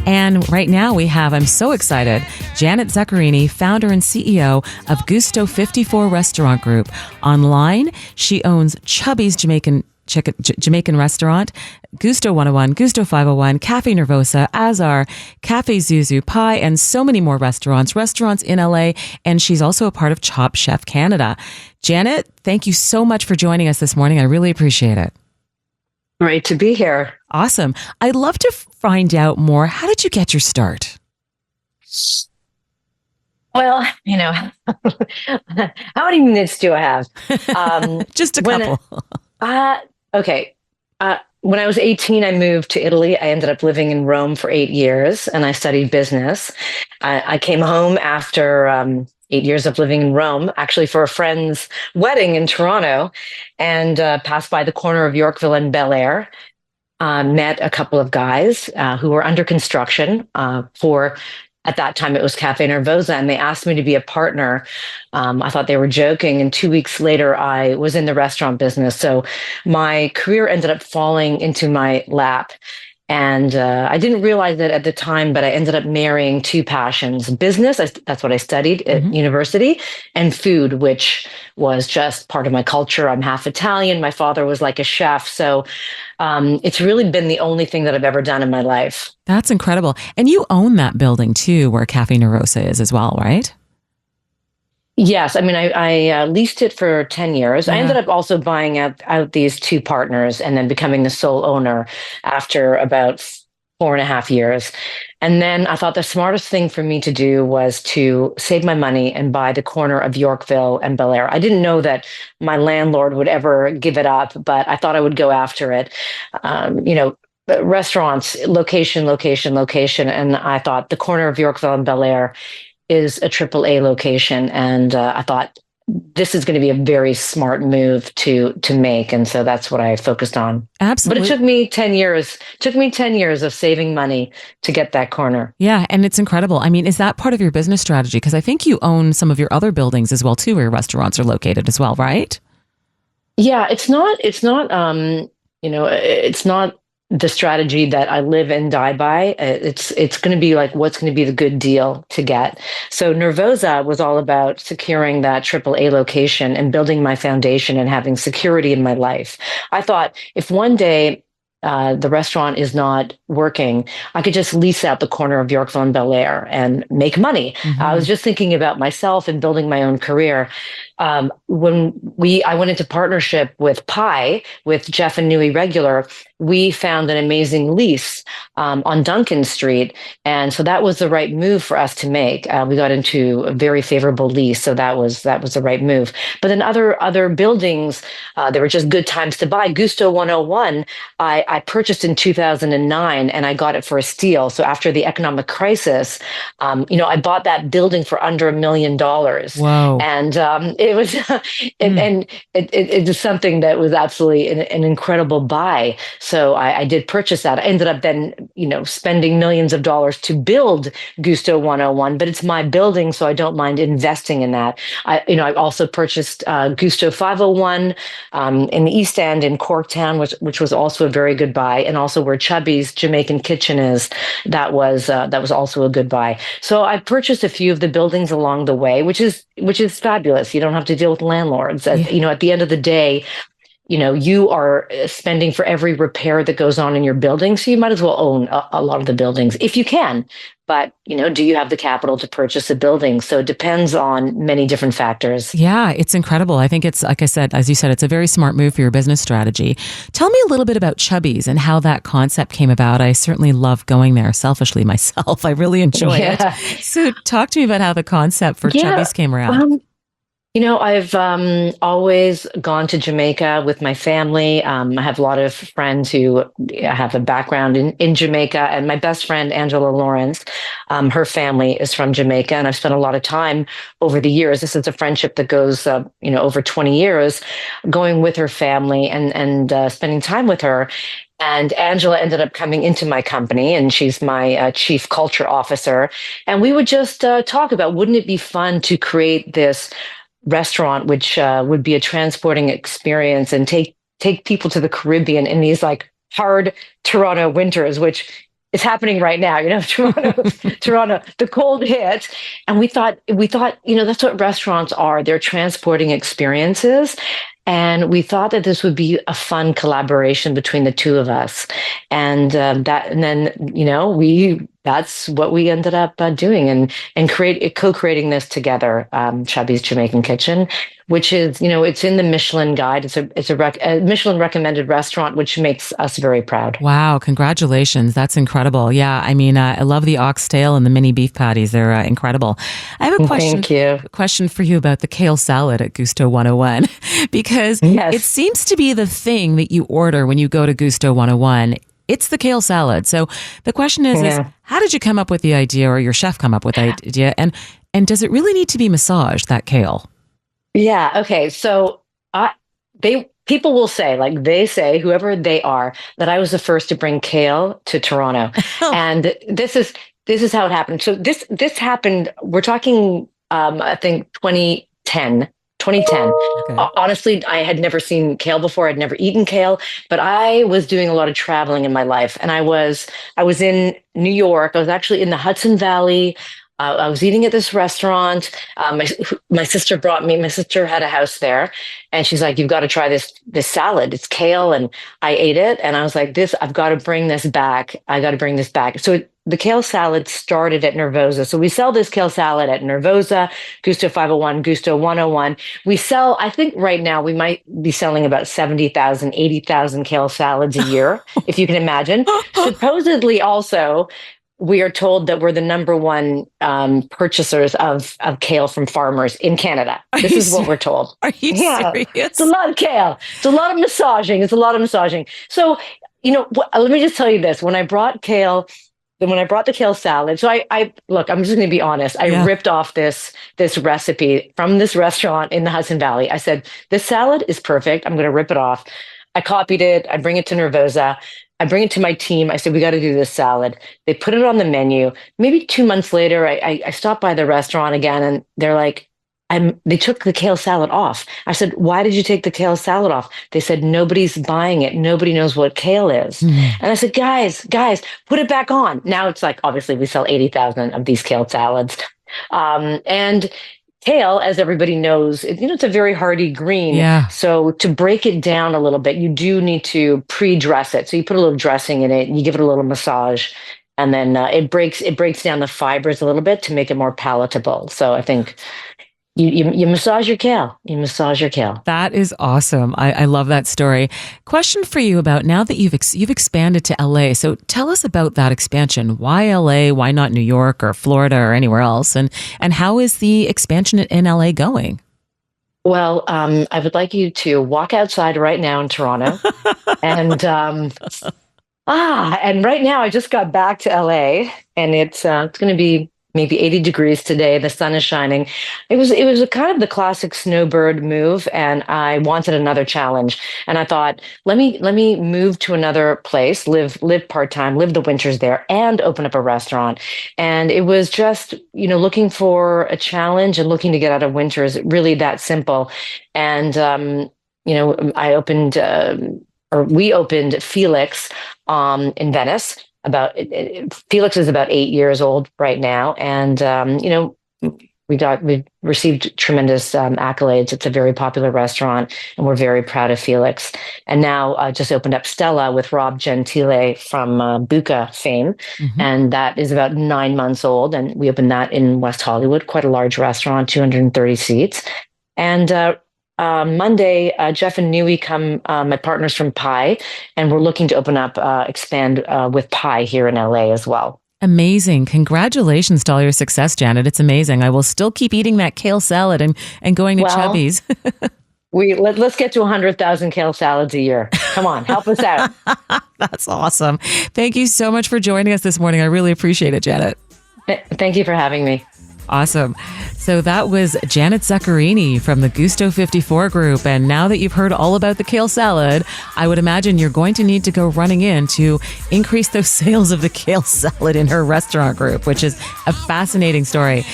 And right now we have, I'm so excited, Janet Zuccarini, founder and CEO of Gusto 54 Restaurant Group. Online, she owns Chubby's Jamaican restaurant, Gusto 101, Gusto 501, Cafe Nervosa, Azar, Cafe Zuzu, Pie, and so many more restaurants in LA. And she's also a part of Top Chef Canada. Janet, thank you so much for joining us this morning. I really appreciate it. Great to be here. Awesome. I'd love to find out more. How did you get your start? Well, how many minutes do I have? Just a couple. Okay. When I was 18, I moved to Italy. I ended up living in Rome for 8 years, and I studied business. I came home after 8 years of living in Rome, actually for a friend's wedding in Toronto, and passed by the corner of Yorkville and Bel Air. Met a couple of guys who were under construction for, at that time, it was Cafe Nervosa, and they asked me to be a partner. I thought they were joking, and 2 weeks later, I was in the restaurant business. So my career ended up falling into my lap. And I didn't realize it at the time, but I ended up marrying two passions: business, that's what I studied at university, and food, which was just part of my culture. I'm half Italian. My father was like a chef. So it's really been the only thing that I've ever done in my life. That's incredible. And you own that building too, where Cafe Nervosa is as well, right? Yes. I mean, I leased it for 10 years. Yeah. I ended up also buying out these two partners and then becoming the sole owner after about 4.5 years. And then I thought the smartest thing for me to do was to save my money and buy the corner of Yorkville and Bel Air. I didn't know that my landlord would ever give it up, but I thought I would go after it. Restaurants, location. And I thought the corner of Yorkville and Bel Air is a AAA location. And I thought this is going to be a very smart move to make. And so that's what I focused on. Absolutely. But it took me 10 years. It took me 10 years of saving money to get that corner. Yeah. And it's incredible. I mean, is that part of your business strategy? Because I think you own some of your other buildings as well, too, where your restaurants are located as well, right? Yeah, it's not the strategy that I live and die by. It's going to be like, what's going to be the good deal to get. So Nervosa was all about securing that AAA location and building my foundation and having security in my life. I thought if one day the restaurant is not working, I could just lease out the corner of Yorkville and Bel Air and make money. Mm-hmm. I was just thinking about myself and building my own career. When I went into partnership with Pie, with Jeff and Nui Regular, we found an amazing lease on Duncan Street. And so that was the right move for us to make. We got into a very favorable lease. So that was the right move. But then other buildings, there were just good times to buy. Gusto 101, I purchased in 2009 and I got it for a steal. So after the economic crisis, I bought that building for under $1 million. Wow. And it was, and it was something that was absolutely an incredible buy. So I did purchase that. I ended up then, spending millions of dollars to build Gusto 101, but it's my building, so I don't mind investing in that. I also purchased Gusto 501 in the East End in Corktown, which was also a very good buy, and also where Chubby's Jamaican Kitchen is. That was also a good buy. So I purchased a few of the buildings along the way, which is fabulous. You don't have to deal with landlords. At the end of the day, you are spending for every repair that goes on in your building. So you might as well own a lot of the buildings if you can. But, do you have the capital to purchase a building? So it depends on many different factors. Yeah, it's incredible. I think it's, like I said, as you said, it's a very smart move for your business strategy. Tell me a little bit about Chubby's and how that concept came about. I certainly love going there selfishly myself. I really enjoy it. So talk to me about how the concept for Chubby's came around. I've always gone to Jamaica with my family. I have a lot of friends who have a background in Jamaica, and my best friend, Angela Lawrence, her family is from Jamaica, and I've spent a lot of time over the years. This is a friendship that goes, over 20 years, going with her family and spending time with her. And Angela ended up coming into my company, and she's my chief culture officer. And we would just talk about, wouldn't it be fun to create this restaurant, which would be a transporting experience and take people to the Caribbean in these like hard Toronto winters, which it's happening right now. Toronto, the cold hit, and we thought, that's what restaurants are. They're transporting experiences. And we thought that this would be a fun collaboration between the two of us, and then that's what we ended up doing, and co-creating this together, Chubby's Jamaican Kitchen, which is, it's in the Michelin Guide. It's a Michelin recommended restaurant, which makes us very proud. Wow, congratulations. That's incredible. Yeah, I mean, I love the oxtail and the mini beef patties. They're incredible. I have a question. Thank you. Question for you about the kale salad at Gusto 101, because Yes. it seems to be the thing that you order when you go to Gusto 101. It's the kale salad. So the question is how did you come up with the idea, or your chef come up with the idea? And does it really need to be massaged, that kale? Yeah. Okay. So people will say, like they say, whoever they are, that I was the first to bring kale to Toronto, and this is how it happened. So this happened. We're talking, I think 2010. 2010. Okay. Honestly, I had never seen kale before. I'd never eaten kale, but I was doing a lot of traveling in my life, and I was in New York. I was actually in the Hudson Valley. I was eating at this restaurant. My sister brought me. My sister had a house there, and she's like, "You've got to try this salad. It's kale." And I ate it, and I was like, I've got to bring this back. I got to bring this back." So the kale salad started at Nervosa. So we sell this kale salad at Nervosa, Gusto 501, Gusto 101. We sell, I think right now we might be selling about 70,000, 80,000 kale salads a year, if you can imagine. Supposedly also, we are told that we're the number one purchasers of kale from farmers in Canada. This is what we're told. Are you serious? It's a lot of kale. It's a lot of massaging. So, let me just tell you this. When I brought the kale salad, so I look, I'm just going to be honest. I ripped off this recipe from this restaurant in the Hudson Valley. I said, this salad is perfect. I'm going to rip it off. I copied it. I bring it to Nervosa. I bring it to my team. I said, we got to do this salad. They put it on the menu. Maybe 2 months later, I stopped by the restaurant again, and they're like, they took the kale salad off. I said, why did you take the kale salad off? They said, nobody's buying it. Nobody knows what kale is. And I said, guys, put it back on. Now it's like, obviously we sell 80,000 of these kale salads. And kale, as everybody knows, it's a very hardy green. Yeah. So to break it down a little bit, you do need to pre-dress it. So you put a little dressing in it, and you give it a little massage, and then it breaks down the fibers a little bit to make it more palatable. So I think you massage your kale. You massage your kale. That is awesome. I love that story. Question for you about now that you've expanded to LA. So tell us about that expansion. Why LA? Why not New York or Florida or anywhere else? And how is the expansion in LA going? Well, I would like you to walk outside right now in Toronto, and right now I just got back to LA, and it's going to be maybe 80 degrees today. The sun is shining. It was a kind of the classic snowbird move, and I wanted another challenge. And I thought, let me move to another place, live part-time, live the winters there, and open up a restaurant. And it was just, looking for a challenge and looking to get out of winters, really that simple. And we opened Felix in Venice. Felix is about 8 years old right now, and we've received tremendous accolades. It's a very popular restaurant, and we're very proud of Felix. And now just opened up Stella with Rob Gentile from Buca fame, and that is about 9 months old. And we opened that in West Hollywood, quite a large restaurant, 230 seats. And Monday, Jeff and Nui come, my partners from Pi, and we're looking to expand with Pi here in LA as well. Amazing. Congratulations to all your success, Janet. It's amazing. I will still keep eating that kale salad and going to Chubby's. Let's get to 100,000 kale salads a year. Come on, help us out. That's awesome. Thank you so much for joining us this morning. I really appreciate it, Janet. Thank you for having me. Awesome. So that was Janet Zuccarini from the Gusto 54 group. And now that you've heard all about the kale salad, I would imagine you're going to need to go running in to increase those sales of the kale salad in her restaurant group, which is a fascinating story.